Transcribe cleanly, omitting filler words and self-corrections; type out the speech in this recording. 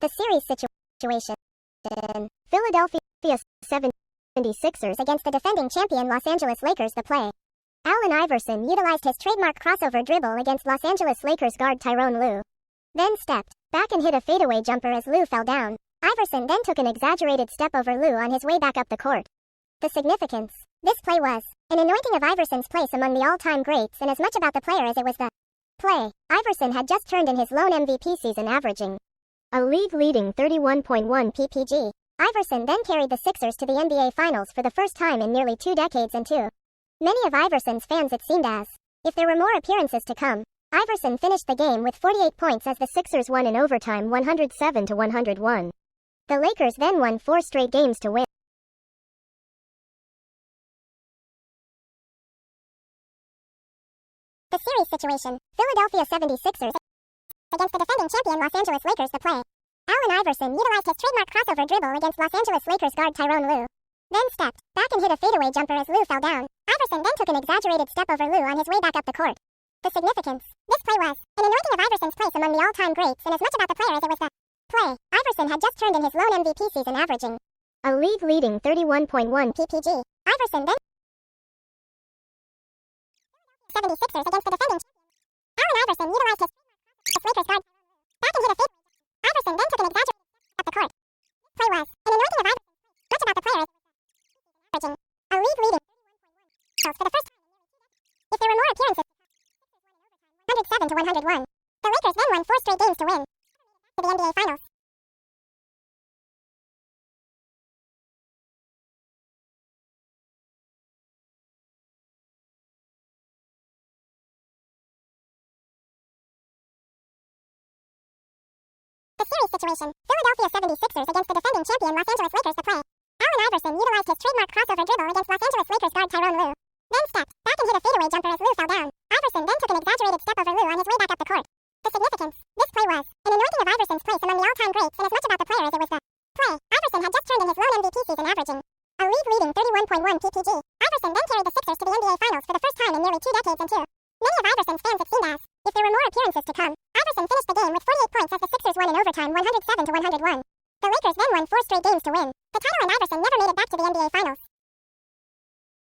The series situation. Philadelphia 76ers against the defending champion Los Angeles Lakers. The play. Allen Iverson utilized his trademark crossover dribble against Los Angeles Lakers guard Tyronn Lue. Then stepped back and hit a fadeaway jumper as Lue fell down. Iverson then took an exaggerated step over Lue on his way back up the court. The significance. This play was an anointing of Iverson's place among the all-time greats, and as much about the player as it was the play. Iverson had just turned in his lone MVP season, averaging a league-leading 31.1 ppg. Iverson then carried the Sixers to the NBA Finals for the first time in nearly 2 decades, and to many of Iverson's fans it seemed as if there were more appearances to come. Iverson finished the game with 48 points as the Sixers won in overtime 107-101. The Lakers then won 4 straight games to win. The series situation. Philadelphia 76ers against the defending champion Los Angeles Lakers. The play. Allen Iverson utilized his trademark crossover dribble against Los Angeles Lakers guard Tyronn Lue. Then stepped back and hit a fadeaway jumper as Lue fell down. Iverson then took an exaggerated step over Lue on his way back up the court. The significance. This play was an anointing of Iverson's place among the all-time greats, and as much about the player as it was the play. Iverson had just turned in his lone MVP season, averaging a league-leading 31.1 ppg. Iverson then 76ers against the defending champion. Allen Iverson utilized his Lakers guard back and hit a fade. Iverson then took an exaggerated up the court. Play was an anointing of Iverson. Much about the player is averaging a league-leading for the first time. If there were more appearances, 107-101. The Lakers then won 4 straight games to win to the NBA Finals. The series situation. Philadelphia 76ers against the defending champion Los Angeles Lakers. The play. Allen Iverson utilized his trademark crossover dribble against Los Angeles Lakers guard Tyronn Lue. Then stepped back and hit a fadeaway jumper as Lue fell down. Iverson then took an exaggerated step over Lue on his way back up the court. The significance. This play was an anointing of Iverson's place among the all-time greats, and as much about the player as it was the play. Iverson had just turned in his lone MVP season, averaging a league-leading 31.1 ppg. Iverson then carried the Sixers to the NBA Finals for the first time in nearly 2 decades, and to many of Iverson's fans it seemed as if there were more appearances to come. Iverson finished the game with 48 points as the Sixers won in overtime 107-101. The Lakers then won 4 straight games to win